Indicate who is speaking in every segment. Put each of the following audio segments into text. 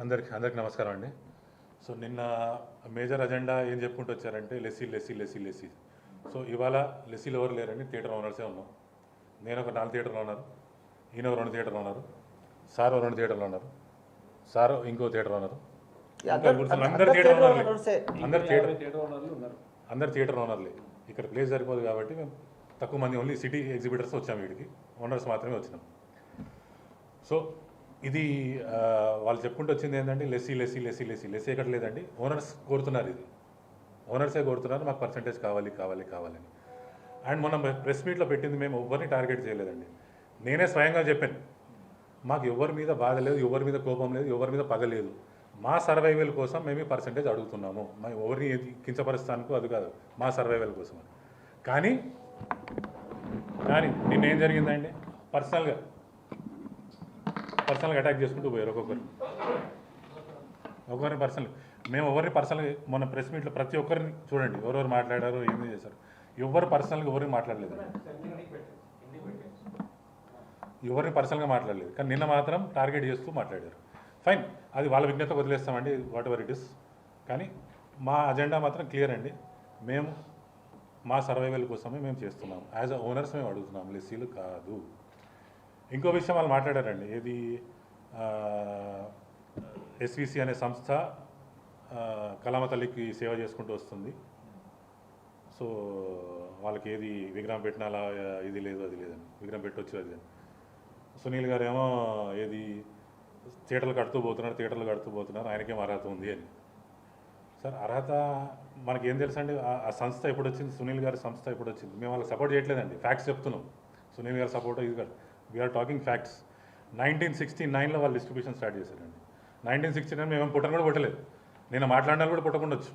Speaker 1: అందరికి నమస్కారం అండి. సో నిన్న మేజర్ అజెండా ఏం చెప్పుకుంటూ వచ్చారంటే లెస్సీ. సో ఇవాళ లెస్సీలు ఎవరు లేరండి, థియేటర్ ఓనర్సే ఉన్నాం. నేను ఒక 4 థియేటర్లో ఉన్నారు, ఈయన ఒక 2 థియేటర్లో ఉన్నారు, సార్ 2 థియేటర్లో ఉన్నారు, సార్ ఇంకో థియేటర్లో ఉన్నారు. అందరు థియేటర్ ఓనర్లే. ఇక్కడ ప్లేస్ సరిపోదు కాబట్టి మేము తక్కువ మంది ఓన్లీ సిటీ ఎగ్జిబిటర్స్ వచ్చాము, వీడికి ఓనర్స్ మాత్రమే వచ్చినాం. సో ఇది వాళ్ళు చెప్పుకుంటూ వచ్చింది ఏంటంటే లెస్సీ ఎక్కడ లేదండి, ఓనర్స్ కోరుతున్నారు, ఇది ఓనర్సే కోరుతున్నారు, మాకు పర్సంటేజ్ కావాలని. అండ్ మనం ప్రెస్ మీట్లో పెట్టింది మేము ఎవరిని టార్గెట్ చేయలేదండి. నేనే స్వయంగా చెప్పాను, మాకు ఎవరి మీద బాధ లేదు, ఎవరి మీద కోపం లేదు, ఎవరి మీద పగ లేదు. మా సర్వైవల్ కోసం మేము ఈ పర్సంటేజ్ అడుగుతున్నాము, మేము ఎవరిని కించపరుస్తానికి అది కాదు, మా సర్వైవల్ కోసం. కానీ నిన్నేం జరిగిందండి, పర్సనల్గా అటాక్ చేసుకుంటూ పోయారు ఒక్కొక్కరిని పర్సనల్. మేము ఎవరిని పర్సనల్గా మొన్న ప్రెస్ మీట్లో ప్రతి ఒక్కరిని చూడండి, ఎవరెవరు మాట్లాడారు, ఏమి చేశారు, ఎవరు పర్సనల్గా ఎవరిని మాట్లాడలేదు, ఎవరిని పర్సనల్గా మాట్లాడలేదు. కానీ నిన్న మాత్రం టార్గెట్ చేస్తూ మాట్లాడారు. ఫైన్, అది వాళ్ళ విజ్ఞత వదిలేస్తామండి, వాట్ ఎవర్ ఇట్ ఇస్. కానీ మా అజెండా మాత్రం క్లియర్ అండి, మేము మా సర్వైవల్ కోసమే మేము చేస్తున్నాం, యాజ్ అ ఓనర్స్ మేము అడుగుతున్నాం, లెస్సీలు కాదు. ఇంకో విషయం వాళ్ళు మాట్లాడారండి, ఏది ఎస్విసి అనే సంస్థ కళామ తల్లికి సేవ చేసుకుంటూ వస్తుంది. సో వాళ్ళకి ఏది విగ్రహం పెట్టినా అలా ఇది లేదు అది లేదని, విగ్రహం పెట్టవచ్చు అది అని. సునీల్ గారు ఏమో ఏది థియేటర్లు కడుతూ పోతున్నారు, ఆయనకేం అర్హత ఉంది అని. సార్ అర్హత మనకేం తెలుసు అండి, ఆ సంస్థ ఎప్పుడు వచ్చింది, సునీల్ గారి సంస్థ ఎప్పుడు వచ్చింది, మేము వాళ్ళకి సపోర్ట్ చేయట్లేదండి, ఫ్యాక్ట్స్ చెప్తున్నాం. సునీల్ గారి సపోర్ట్ ఇది కాదు, వీఆర్ టాకింగ్ ఫ్యాక్ట్స్. 1969లో వాళ్ళు డిస్ట్రిబ్యూషన్ స్టార్ట్ చేశారండి. 1969 మేము పుట్టను కూడా పుట్టలేదు, నేను మాట్లాడినా కూడా పుట్టకుండొచ్చు.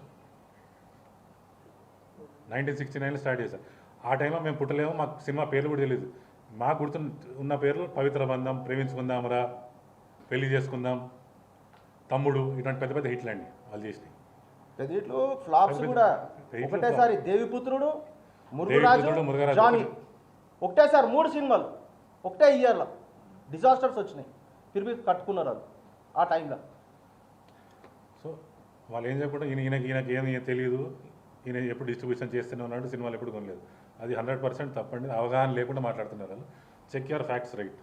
Speaker 1: 1969లో స్టార్ట్ చేశారు. ఆ టైంలో మేము పుట్టలేము, మాకు సినిమా పేర్లు కూడా తెలియదు. మాకు గుర్తున్న పేర్లు పవిత్ర బంధం, ప్రేమించుకుందాంరా, పెళ్లి చేసుకుందాం, తమ్ముడు, ఇటువంటి పెద్ద పెద్ద హిట్లు అండి వాళ్ళు చేసినాయి.
Speaker 2: హిట్లు ఫ్లాప్స్ కూడా ఒకటేసారి దేవిపుత్రుడు, మురుగరాజు, జానీ ఒకటేసారి 3 సినిమాలు ఒకటే ఇయర్లో డిజాస్టర్స్ వచ్చినాయి, తిరిగి కట్టుకున్నారు అది ఆ టైంలో.
Speaker 1: సో వాళ్ళు ఏం చెప్పకుండా ఈయనకి ఏమి తెలియదు, ఈయన ఎప్పుడు డిస్ట్రిబ్యూషన్ చేస్తూనే ఉన్నాడు, సినిమాలు ఎప్పుడు కొనలేదు. అది 100% తప్పండి, అవగాహన లేకుండా మాట్లాడుతున్నారు వాళ్ళు. Check your facts right.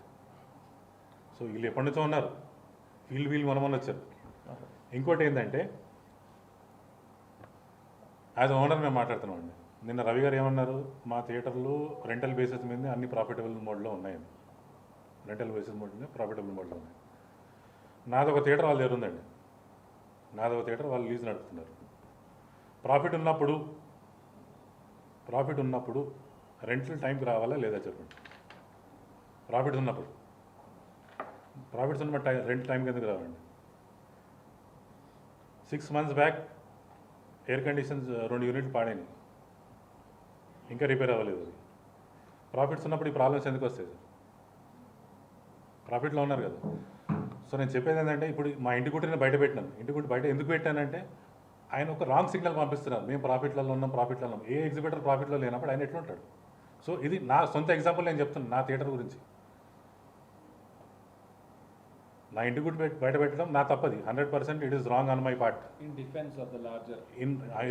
Speaker 1: So వీళ్ళు ఎప్పటి నుంచో ఉన్నారు, వీళ్ళు మనమని వచ్చారు. ఇంకోటి ఏంటంటే యాజ్ ఓనర్ మేము మాట్లాడుతున్నామండి. నిన్న రవి గారు ఏమన్నారు, మా థియేటర్లు రెంటల్ బేసిస్ మీద అన్ని ప్రాఫిటబుల్ మోడ్లో ఉన్నాయండి, రెంటల్ బేసిస్ మోడ్లో ప్రాఫిటబుల్ మోడ్లో ఉన్నాయి. నాదొక థియేటర్ వాళ్ళ దగ్గర ఉందండి, నాదొక థియేటర్ వాళ్ళు లీజ్ నడుపుతున్నారు. ప్రాఫిట్ ఉన్నప్పుడు రెంటల్ టైంకి రావాలా లేదా చెప్పండి. ప్రాఫిట్స్ ఉన్నప్పుడు రెంట్ టైంకి ఎందుకు రావండి. 6 months బ్యాక్ ఎయిర్ కండిషన్స్ 2 యూనిట్లు పాడైనాయి, ఇంకా రిపేర్ అవ్వలేదు. అది ప్రాఫిట్స్ ఉన్నప్పుడు ఈ ప్రాబ్లమ్స్ ఎందుకు వస్తాయి సార్, ప్రాఫిట్లో ఉన్నారు కదా. సో నేను చెప్పేది ఏంటంటే, ఇప్పుడు మా ఇంటి గుట్టిని బయట పెట్టినాను, ఇంటి గుట్టి బయట ఎందుకు పెట్టానంటే ఆయన ఒక రాంగ్ సిగ్నల్ పంపిస్తున్నారు, మేము ప్రాఫిట్లలో ఉన్నాం. ఏ ఎగ్జిబిటర్ ప్రాఫిట్లో లేనప్పుడు ఆయన ఎట్లుంటాడు. సో ఇది నా సొంత ఎగ్జాంపుల్ నేను చెప్తున్నాను, నా థియేటర్ గురించి. నా ఇంటి గుట్టి బయట పెట్టడం నా తప్పది, 100% it is wrong on my part.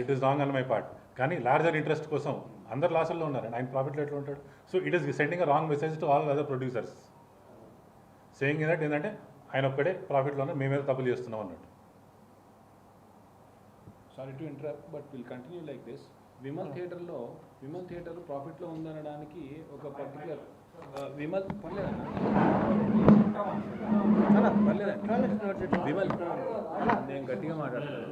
Speaker 1: It is wrong on my part. కానీ లార్జర్ ఇంట్రెస్ట్ కోసం అందరు లాసుల్లో ఉన్నారండి, ఆయన ప్రాఫిట్లో ఎట్లా ఉంటాడు. So it is sending a wrong message to all other producers, saying that ఏంటంటే ఆయన ఒక్కడే ప్రాఫిట్లోనే మేమేదో తప్పులు చేస్తున్నాం అన్నట్టు.
Speaker 3: Sorry to interrupt, but will continue like this. Vimal theatre ప్రాఫిట్లో ఉందనడానికి ఒక పర్టికులర్ విమల్ పర్లేదండి, విమల్ నేను గట్టిగా మాట్లాడతాను.